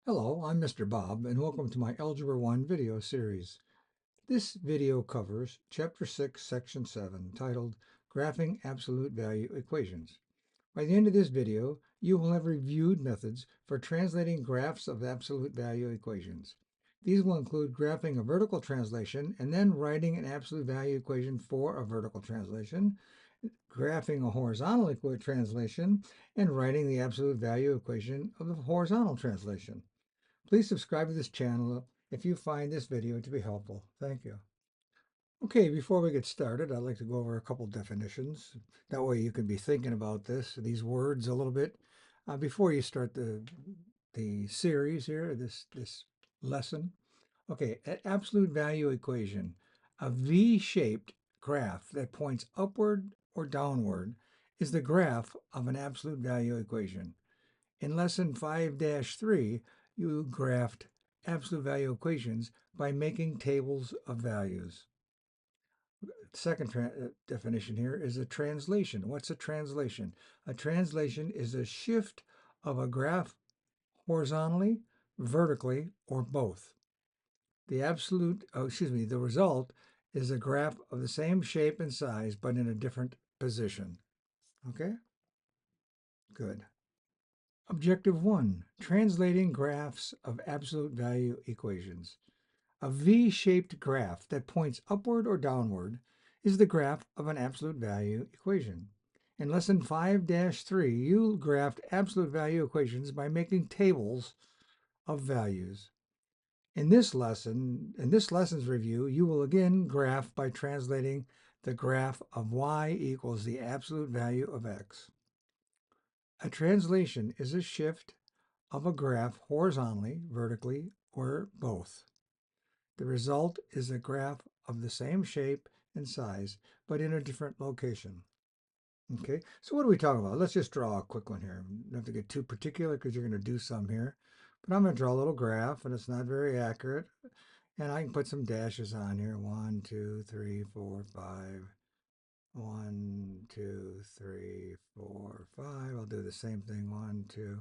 Hello, I'm Mr. Bob, and welcome to my Algebra 1 video series. This video covers Chapter 6, Section 7, titled Graphing Absolute Value Equations. By the end of this video, you will have reviewed methods for translating graphs of absolute value equations. These will include graphing a vertical translation and then writing an absolute value equation for a vertical translation, graphing a horizontal translation, and writing the absolute value equation of the horizontal translation. Please subscribe to this channel if you find this video to be helpful. Thank you. Okay, before we get started, I'd like to go over a couple definitions. That way you can be thinking about these words a little bit before you start the series here, this lesson. Okay, an absolute value equation, a V-shaped graph that points upward or downward, is the graph of an absolute value equation. In lesson 5-3, you graphed absolute value equations by making tables of values. Second definition here is a translation. What's a translation? A translation is a shift of a graph horizontally, vertically, or both. The result is a graph of the same shape and size, but in a different position. Okay? Good. Objective 1, translating graphs of absolute value equations. A V-shaped graph that points upward or downward is the graph of an absolute value equation. In lesson 5-3, you graphed absolute value equations by making tables of values. In this lesson's review, you will again graph by translating the graph of y equals the absolute value of x. A translation is a shift of a graph horizontally, vertically, or both. The result is a graph of the same shape and size, but in a different location. Okay, so what are we talking about? Let's just draw a quick one here. You don't have to get too particular because you're going to do some here. But I'm going to draw a little graph, and it's not very accurate. And I can put some dashes on here. 1, 2, 3, 4, 5. 1, 2, 3, 4, 5. I'll do the same thing. 1, 2,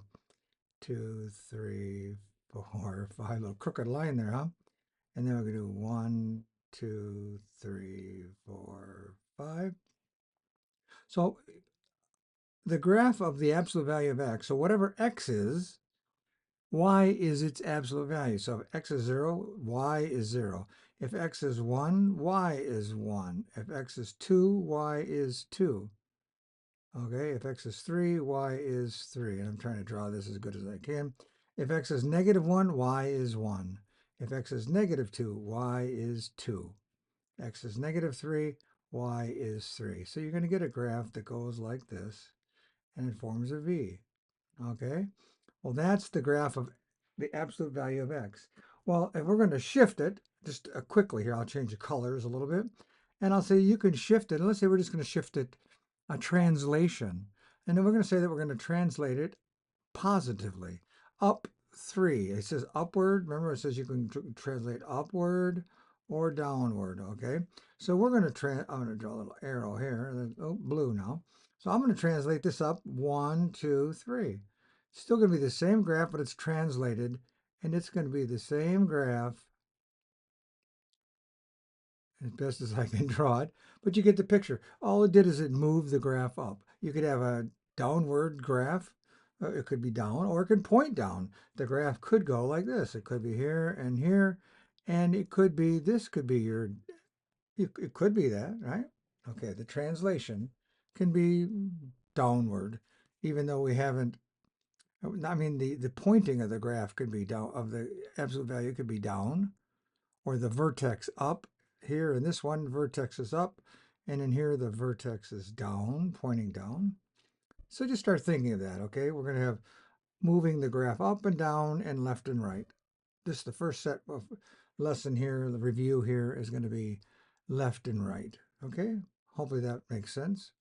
2, 3, 4, 5. A little crooked line there, huh? And then we're going to do 1, 2, 3, 4, 5. So the graph of the absolute value of x, so whatever x is, y is its absolute value. So if x is 0, y is 0. If x is 1, y is 1. If x is 2, y is 2. Okay, if x is 3, y is 3. And I'm trying to draw this as good as I can. If x is negative 1, y is 1. If x is negative 2, y is 2. X is negative 3, y is 3. So you're going to get a graph that goes like this, and it forms a V. Okay? Well, that's the graph of the absolute value of x. Well, if we're going to shift it, just quickly here, I'll change the colors a little bit, and I'll say you can shift it. And let's say we're just going to shift it a translation. And then we're going to say that we're going to translate it positively. Up 3. It says upward. Remember, it says you can translate upward or downward. Okay. So we're going to I'm going to draw a little arrow here. Oh, blue now. So I'm going to translate this up 1, 2, 3. It's still going to be the same graph, but it's translated, and it's going to be the same graph as best as I can draw it, but you get the picture. All it did is it moved the graph up. You could have a downward graph. It could be down, or it could point down. The graph could go like this. It could be here and here, and it could be, this could be it could be that, right? Okay, the translation can be downward, even though we haven't, I mean, the pointing of the graph could be down, of the absolute value could be down, or the vertex up. Here in this one, vertex is up, and in here the vertex is down, pointing down. So just start thinking of that, okay? We're going to have moving the graph up and down and left and right. This is the first set of lesson here. The review here is going to be left and right, okay? Hopefully that makes sense.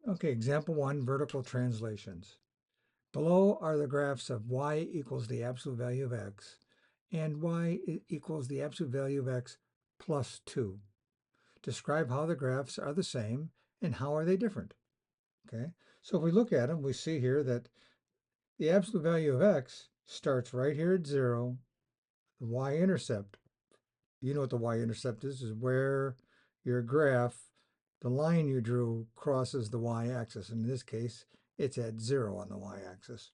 Okay, example 1, vertical translations. Below are the graphs of y equals the absolute value of x and y equals the absolute value of x plus 2. Describe how the graphs are the same and how are they different. Okay, so if we look at them, we see here that the absolute value of x starts right here at 0. The y-intercept, you know what the y-intercept is where your graph, the line you drew crosses the y-axis. In this case, it's at 0 on the y-axis.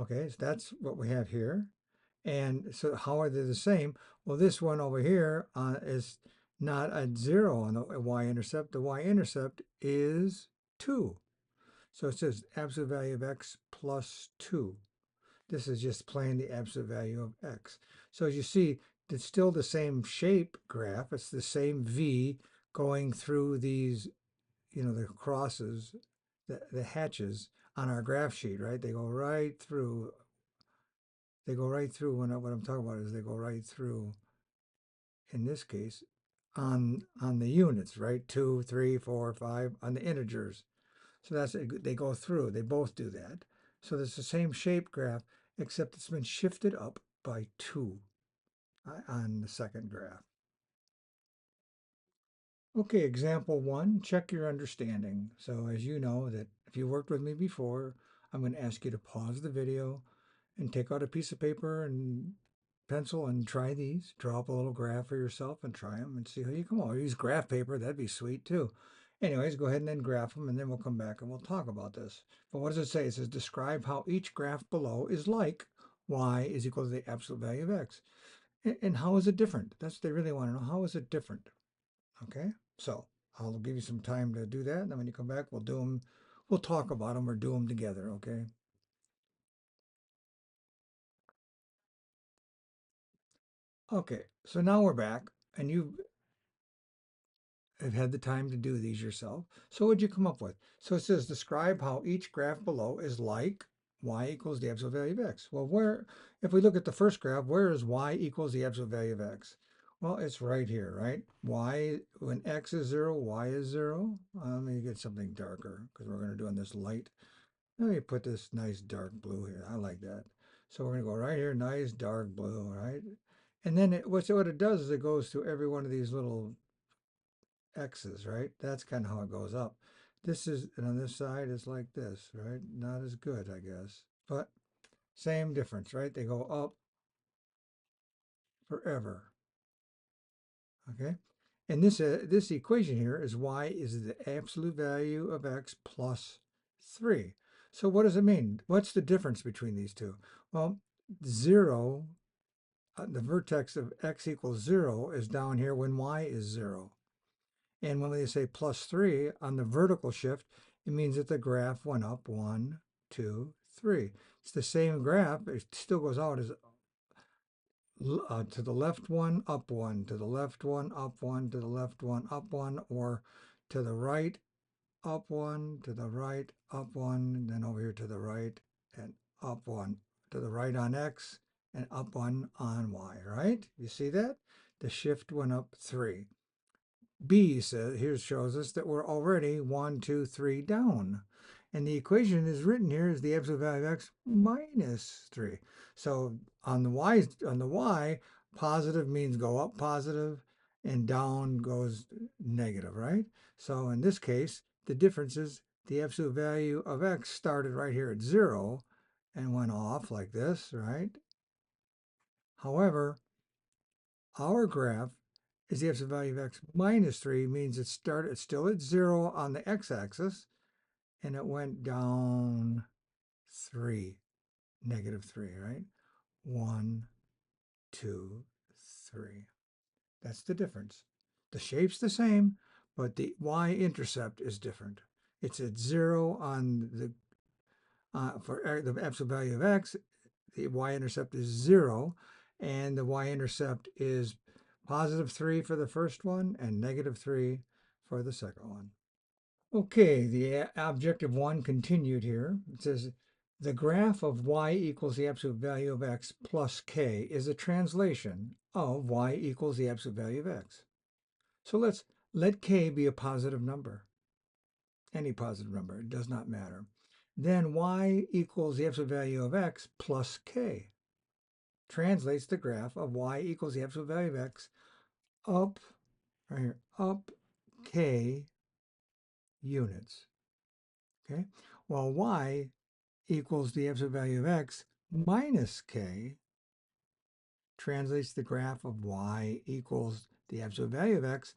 Okay, so that's what we have here. And so how are they the same? Well, this one over here is not at 0 on the y-intercept. The y-intercept is 2. So it says absolute value of x plus 2. This is just plain the absolute value of x. So as you see, it's still the same shape graph. It's the same V going through these, the crosses, the hatches on our graph sheet, right? They go right through. They go right through. What I'm talking about is they go right through, in this case, on the units, right? 2, 3, 4, 5, on the integers. So they go through. They both do that. So it's the same shape graph, except it's been shifted up by 2 on the second graph. Okay, example 1, check your understanding. So as you know that if you worked with me before, I'm going to ask you to pause the video and take out a piece of paper and pencil and try these. Draw up a little graph for yourself and try them and see how you come out. Use graph paper, that'd be sweet too. Anyways, go ahead and then graph them, and then we'll come back and we'll talk about this. But what does it say? It says describe how each graph below is like y is equal to the absolute value of x. And how is it different? That's what they really want to know. How is it different? Okay, so I'll give you some time to do that, and then when you come back, we'll do them. We'll talk about them or do them together, okay? Okay, so now we're back, and you have had the time to do these yourself. So what'd you come up with? So it says describe how each graph below is like y equals the absolute value of x. Well, if we look at the first graph, where is y equals the absolute value of x? Well, it's right here, right? Y, when x is 0, y is 0. Let me get something darker because we're going to do on this light. Let me put this nice dark blue here. I like that. So we're going to go right here, nice dark blue, right? And then what it does is it goes to every one of these little X's, right? That's kind of how it goes up. This is, and on this side is like this, right? Not as good, I guess, but same difference, right? They go up forever, okay? And this equation here is y is the absolute value of x plus 3. So what does it mean? What's the difference between these two? Well, 0, the vertex of x equals 0 is down here when y is 0. And when they say plus 3 on the vertical shift, it means that the graph went up 1, 2, 3. It's the same graph. It still goes out as to the left 1, up 1, to the left 1, up 1, to the left 1, up 1, or to the right, up 1, to the right, up 1, and then over here to the right and up 1, to the right on x and up 1 on y, right? You see that? The shift went up 3. B says here shows us that we're already 1, 2, 3 down. And the equation is written here as the absolute value of x minus 3. So on the y, positive means go up positive and down goes negative, right? So in this case, the difference is the absolute value of x started right here at 0 and went off like this, right? However, our graph is the absolute value of x minus 3, means it's still at 0 on the x-axis, and it went down 3, negative 3, right? 1, 2, 3. That's the difference. The shape's the same, but the y-intercept is different. It's at 0 on for the absolute value of x. The y-intercept is 0, and the y-intercept is positive 3 for the first one and negative 3 for the second one. Okay, the objective 1 continued here. It says the graph of y equals the absolute value of x plus k is a translation of y equals the absolute value of x. So let k be a positive number. Any positive number, it does not matter. Then y equals the absolute value of x plus k translates the graph of y equals the absolute value of x up, right here, up k units, okay? While y equals the absolute value of x minus k translates the graph of y equals the absolute value of x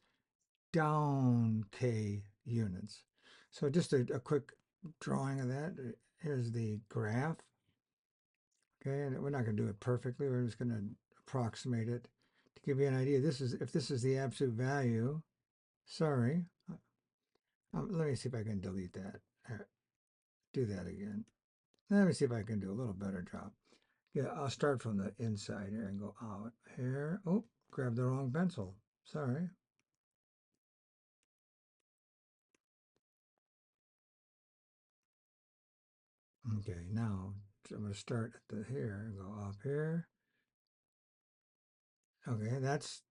down k units. So just a quick drawing of that. Here's the graph. Okay, and we're not going to do it perfectly. We're just going to approximate it to give you an idea. This is if this is the absolute value. Sorry, let me see if I can delete that. Do that again. Let me see if I can do a little better job. Yeah, I'll start from the inside here and go out here. Oh, grab the wrong pencil. Sorry. Okay, now I'm going to start at the here and go up here. Okay, that's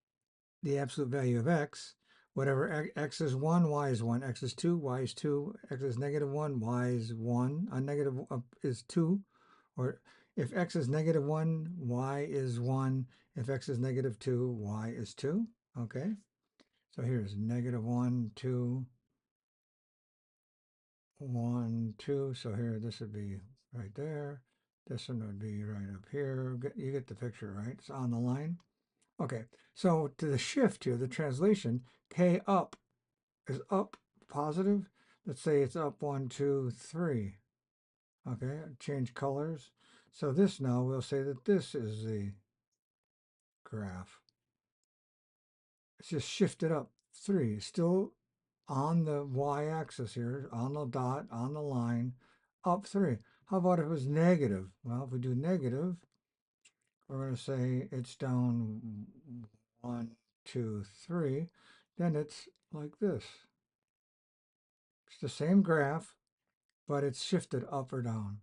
the absolute value of x. Whatever x is 1, y is 1. X is 2, y is 2. X is negative 1, y is 1. A negative is 2. Or if x is negative 1, y is 1. If x is negative 2, y is 2. Okay, so here's negative 1, 2, 1, 2. So here, this would be right there. This one would be right up here. You get the picture, right? It's on the line. Okay, so to the shift here, the translation, k up is up positive. Let's say it's up 1, 2, 3. Okay, change colors. So this now we'll say that this is the graph. It's just shifted up 3. Still on the y-axis here, on the dot, on the line, up 3. How about if it was negative? Well, if we do negative, we're going to say it's down 1, 2, 3. Then it's like this. It's the same graph, but it's shifted up or down.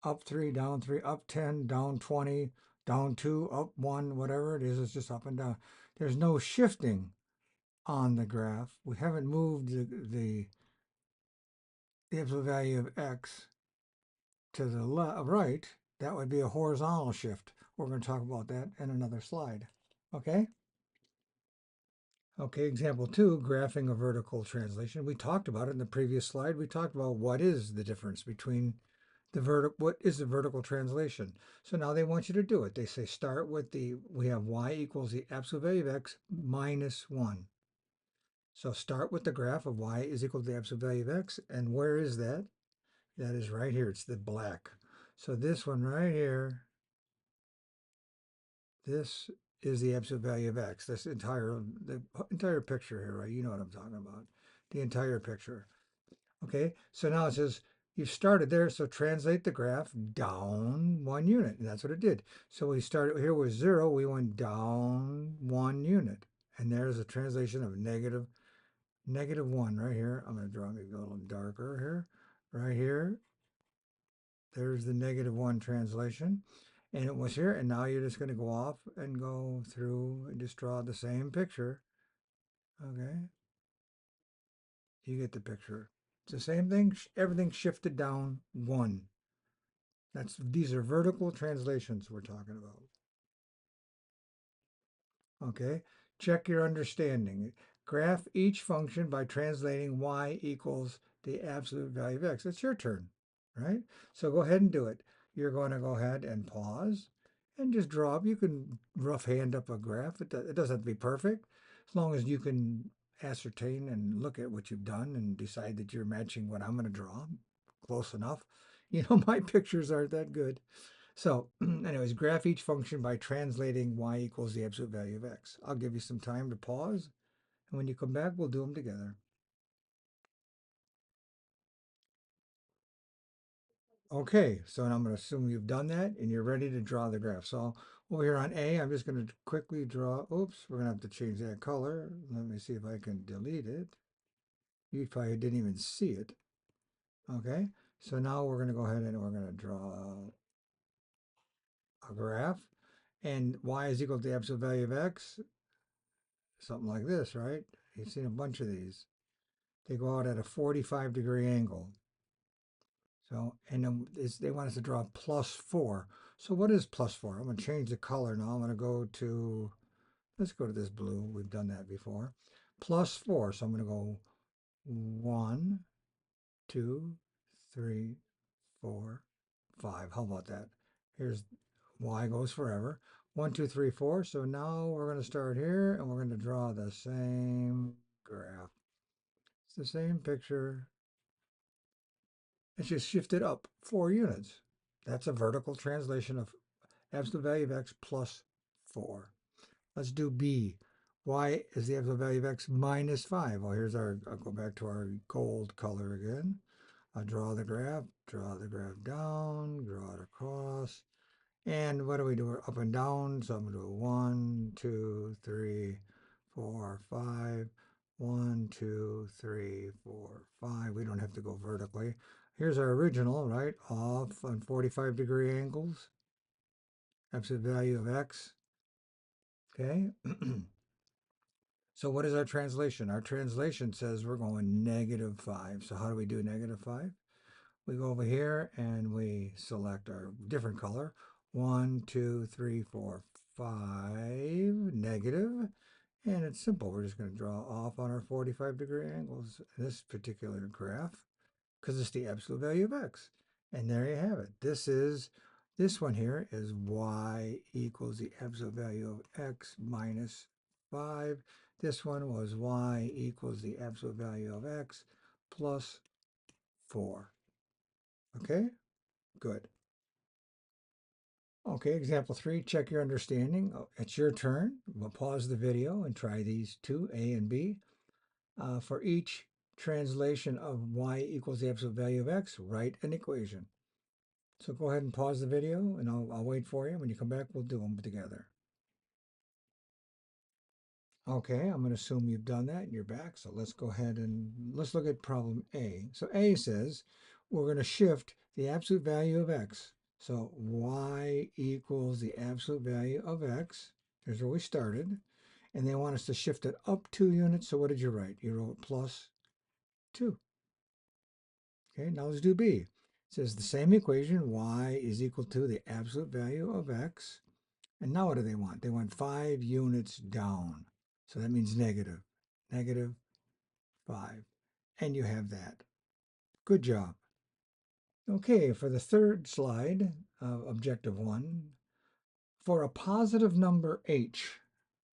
Up 3, down 3, up 10, down 20, down 2, up 1, whatever it is, it's just up and down. There's no shifting on the graph. We haven't moved the absolute value of x to the right. That would be a horizontal shift. We're going to talk about that in another slide. Okay? Okay, example 2, graphing a vertical translation. We talked about it in the previous slide. We talked about what is the difference between what is the vertical translation. So now they want you to do it. They say start with we have y equals the absolute value of x minus 1. So start with the graph of y is equal to the absolute value of x. And where is that? That is right here. It's the black. So this one right here, this is the absolute value of x. The entire picture here, right? You know what I'm talking about. The entire picture. Okay, so now it says you've started there, so translate the graph down 1 unit, and that's what it did. So we started here with 0, we went down 1 unit, and there's a translation of negative 1 right here. I'm going to draw maybe a little darker here. Right here, there's the negative 1 translation, and it was here, and now you're just going to go off and go through and just draw the same picture. Okay, you get the picture. It's the same thing, everything shifted down 1. These are vertical translations we're talking about. Okay, check your understanding. Graph each function by translating y equals the absolute value of x. It's your turn, right? So go ahead and do it. You're going to go ahead and pause and just draw up. You can rough hand up a graph. It doesn't have to be perfect, as long as you can ascertain and look at what you've done and decide that you're matching what I'm going to draw. Close enough. You know, my pictures aren't that good. So anyways, graph each function by translating y equals the absolute value of x. I'll give you some time to pause, and when you come back, we'll do them together. Okay, so I'm going to assume you've done that and you're ready to draw the graph. So over here on A, I'm just going to quickly draw, oops, we're going to have to change that color. Let me see if I can delete it. You probably didn't even see it. Okay, so now we're going to go ahead and we're going to draw a graph. And y is equal to the absolute value of x, something like this, right? You've seen a bunch of these. They go out at a 45-degree angle. So, and then they want us to draw +4. So what is +4? I'm going to change the color now. I'm going to go to, let's go to this blue. We've done that before. +4. So I'm going to go 1, 2, 3, 4, 5. How about that? Here's y goes forever. 1, 2, 3, 4. So now we're going to start here and we're going to draw the same graph. It's the same picture. It's just shifted up 4 units. That's a vertical translation of absolute value of x plus 4. Let's do B. Y is the absolute value of x minus 5. Well, I'll go back to our gold color again. I'll draw the graph down, draw it across. And what do we do? We're up and down. So I'm going to do 1, 2, 3, 4, 5. 1, 2, 3, 4, 5. We don't have to go vertically. Here's our original, right? Off on 45-degree angles. Absolute value of x. Okay. So what is our translation? Our translation says we're going -5. So how do we do -5? We go over here and we select our different color. 1, 2, 3, 4, 5, negative. And it's simple. We're just going to draw off on our 45-degree angles in this particular graph because it's the absolute value of x. And there you have it. This one here is y equals the absolute value of x minus 5. This one was y equals the absolute value of x plus 4. Okay, good. Okay, example 3, check your understanding. It's your turn. We'll pause the video and try these two, A and B. For each translation of y equals the absolute value of x, write an equation. So go ahead and pause the video and I'll wait for you. When you come back, we'll do them together. Okay, I'm going to assume you've done that and you're back. So let's go ahead and let's look at problem A. So A says we're going to shift the absolute value of x. So y equals the absolute value of x. Here's where we started. And they want us to shift it up 2 units. So what did you write? You wrote plus 2. Okay, now let's do B. It says the same equation, y is equal to the absolute value of x. And now what do they want? They want 5 units down. So that means negative. Negative 5. And you have that. Good job. Okay, for the third slide, objective 1, for a positive number h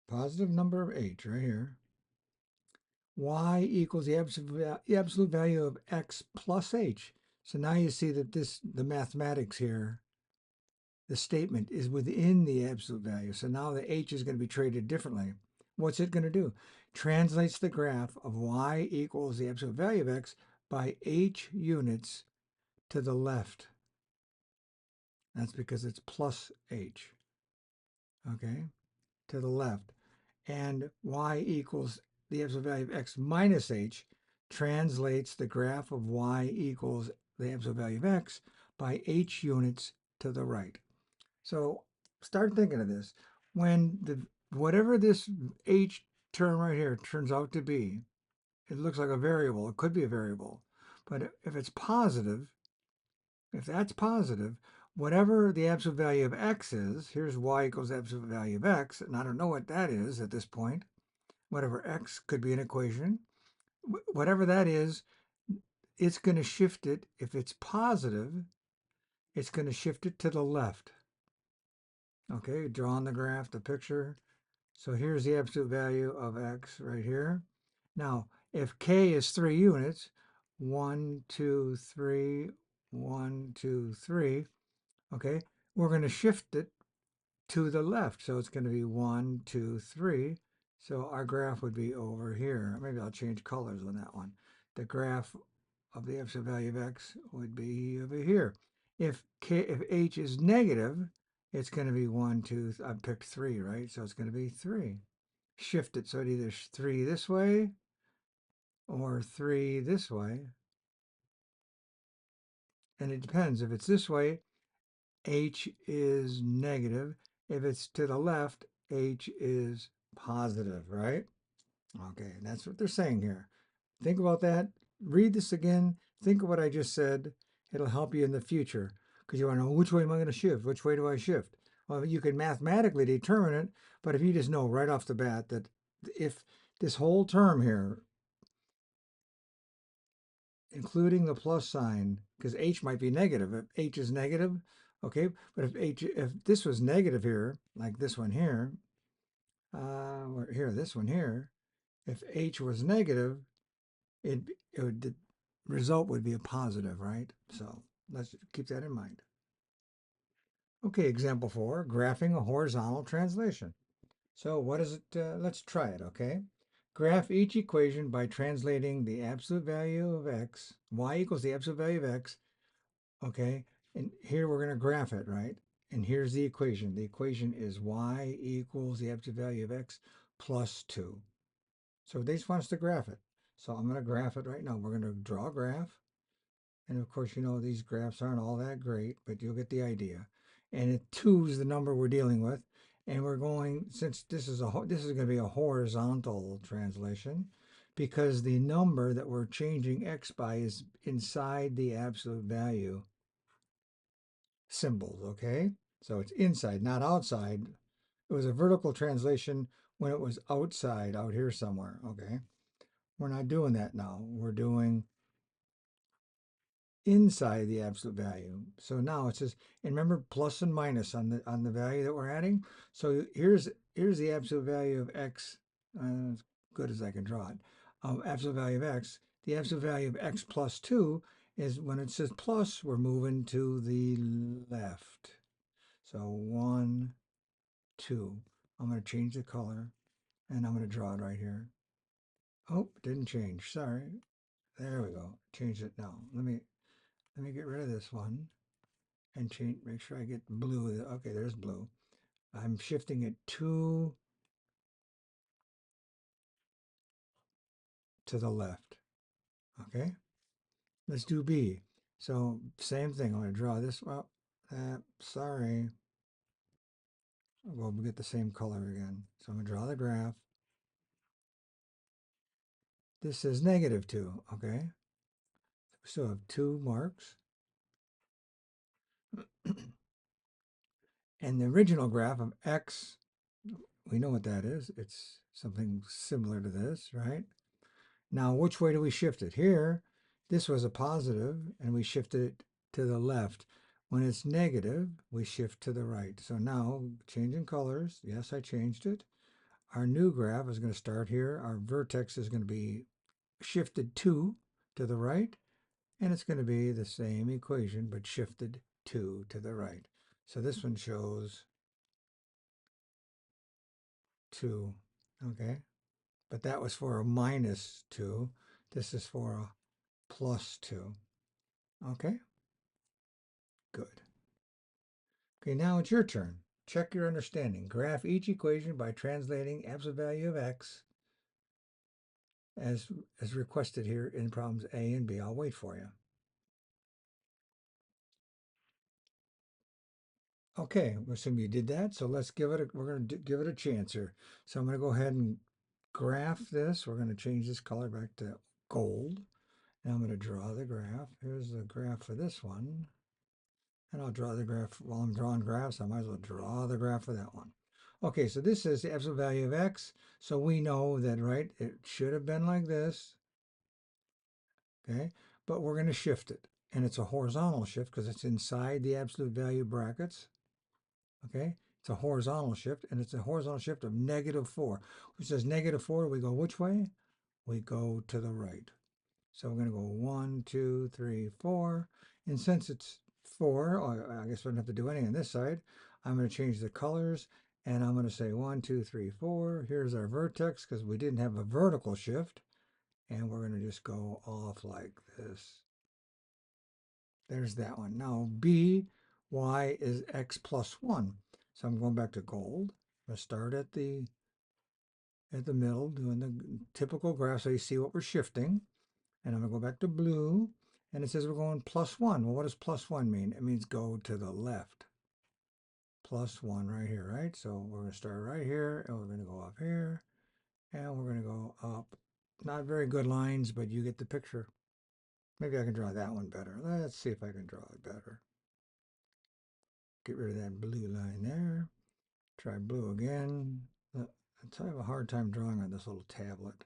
right here, y equals the absolute value of x plus h. So now you see that the mathematics here, the statement is within the absolute value. So now the h is going to be treated differently. What's it going to do? Translates the graph of y equals the absolute value of x by h units to the left. That's because it's plus h, okay, to the left. And y equals the absolute value of x minus h translates the graph of y equals the absolute value of x by h units to the right. So start thinking of this. When whatever this h term right here turns out to be, it looks like a variable. It could be a variable. But if it's positive, if that's positive, whatever the absolute value of x is, here's y equals absolute value of x, and I don't know what that is at this point. Whatever x could be an equation. Whatever that is, it's going to shift it. If it's positive, it's going to shift it to the left. Okay, draw on the graph, the picture. So here's the absolute value of x right here. Now, if k is 3 units, 1, 2, 3, 1, 2, 3, okay, we're going to shift it to the left. So it's going to be 1, 2, 3. So our graph would be over here. Maybe I'll change colors on that one. The graph of the absolute value of x would be over here. If h is negative, it's going to be 1, 2, I picked 3, right? So it's going to be 3. Shift it so it either 3 this way or 3 this way. And it depends. If it's this way, h is negative. If it's to the left, h is positive, right? Okay, and that's what they're saying here. Think about that. Read this again. Think of what I just said. It'll help you in the future because you want to know which way am I going to shift? Which way do I shift? Well, you can mathematically determine it, but if you just know right off the bat that if this whole term here, including the plus sign, because h might be negative. If h is negative, Okay, but if this was negative here, like this one here, or here, this one here, if h was negative, it, the result would be a positive, right? So let's keep that in mind. Okay, example 4, graphing a horizontal translation. So what is it? Let's try it, okay? Graph each equation by translating the absolute value of x, y equals the absolute value of x, okay? And here we're going to graph it, right? And here's the equation. The equation is y equals the absolute value of x plus 2. So they just want us to graph it. So I'm going to graph it right now. We're going to draw a graph. And of course, you know, these graphs aren't all that great, but you'll get the idea. And 2 is the number we're dealing with. And we're going, since this is going to be a horizontal translation, because the number that we're changing x by is inside the absolute value symbols, okay? So it's inside, not outside. It was a vertical translation when it was outside, out here somewhere, okay? We're not doing that now. We're doing inside the absolute value. So now it says, and remember plus and minus on the value that we're adding. So here's the absolute value of x, as good as I can draw it. Absolute value of x. The absolute value of x plus 2 is when it says plus, we're moving to the left. So 1, 2. I'm going to change the color and I'm going to draw it right here. Oh, didn't change. Sorry. There we go. Change it now. Let me get rid of this one and change, make sure I get blue. Okay, there's blue. I'm shifting it to the left. Okay, let's do B. So same thing. I'm going to draw this. Well, sorry. We'll get the same color again. So I'm going to draw the graph. This is -2. Okay, we still have 2 marks. And the original graph of x, we know what that is. It's something similar to this, right? Now, which way do we shift it? Here, this was a positive, and we shifted it to the left. When it's negative, we shift to the right. So now, changing colors. Yes, I changed it. Our new graph is going to start here. Our vertex is going to be shifted 2 to the right, and it's going to be the same equation, but shifted 2 to the right. So this one shows 2, okay? But that was for a -2. This is for a +2. Okay, good. Okay, now it's your turn. Check your understanding. Graph each equation by translating absolute value of x as requested here in problems A and B. I'll wait for you. Okay, we assume you did that, so let's give it we're going to give it a chance here. So I'm going to go ahead and graph this. We're going to change this color back to gold. Now I'm going to draw the graph. Here's the graph for this one. And I'll draw the graph while I'm drawing graphs. I might as well draw the graph for that one. Okay, so this is the absolute value of x. So we know that, right, it should have been like this. Okay, but we're going to shift it. And it's a horizontal shift because it's inside the absolute value brackets. Okay, it's a horizontal shift, and it's a horizontal shift of -4. Which says -4, we go which way? We go to the right. So we're going to go 1, 2, 3, 4. And since it's 4, I guess we don't have to do anything on this side. I'm going to change the colors and I'm going to say 1, 2, 3, 4. Here's our vertex because we didn't have a vertical shift. And we're going to just go off like this. There's that one. Now B, Y is x plus 1. So I'm going back to gold. I'm going to start at the middle, doing the typical graph so you see what we're shifting. And I'm going to go back to blue. And it says we're going +1. Well, what does +1 mean? It means go to the left. +1 right here, right? So we're going to start right here, and we're going to go up here, and we're going to go up. Not very good lines, but you get the picture. Maybe I can draw that one better. Let's see if I can draw it better. Get rid of that blue line there. Try blue again. I have a hard time drawing on this little tablet.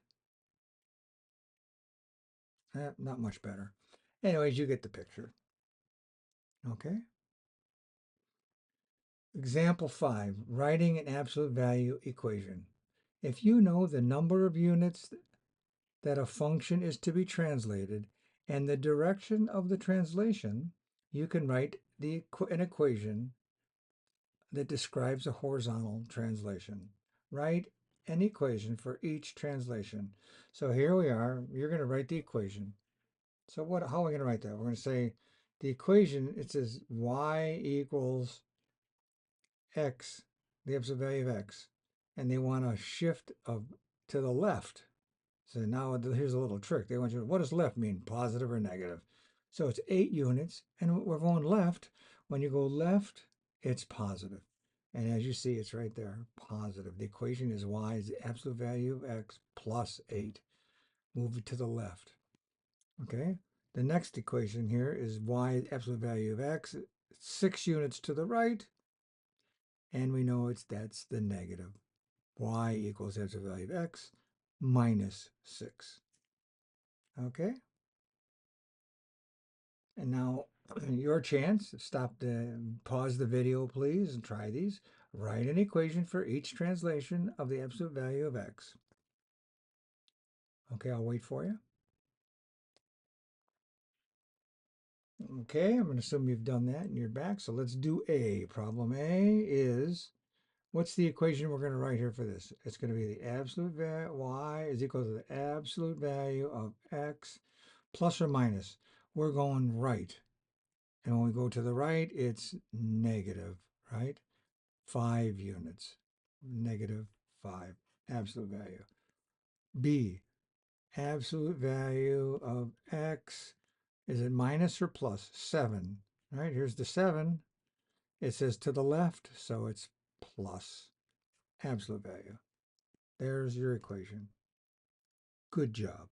Not much better. Anyways, you get the picture. Okay. Example 5, writing an absolute value equation. If you know the number of units that a function is to be translated and the direction of the translation, you can write an equation that describes a horizontal translation. Write an equation for each translation. So here we are. You're going to write the equation. So how are we going to write that? We're going to say the equation, it says y equals x, the absolute value of x, and they want to shift to the left. So now here's a little trick. They want you to, what does left mean, positive or negative? So it's 8 units, and we're going left. When you go left, it's positive. And as you see, it's right there, positive. The equation is y is the absolute value of x plus 8. Move it to the left. Okay? The next equation here is y absolute value of x, 6 units to the right, and we know that's the negative. Y equals absolute value of x minus 6. Okay? And now your chance. Pause the video, please, and try these. Write an equation for each translation of the absolute value of x. Okay, I'll wait for you. Okay, I'm going to assume you've done that and you're back. So let's do A. Problem A is, what's the equation we're going to write here for this? It's going to be the absolute value, y is equal to the absolute value of x plus or minus. We're going right. And when we go to the right, it's negative, right? 5 units, negative 5, absolute value. B, absolute value of x, is it minus or plus? 7, right? Here's the 7. It says to the left, so it's plus absolute value. There's your equation. Good job.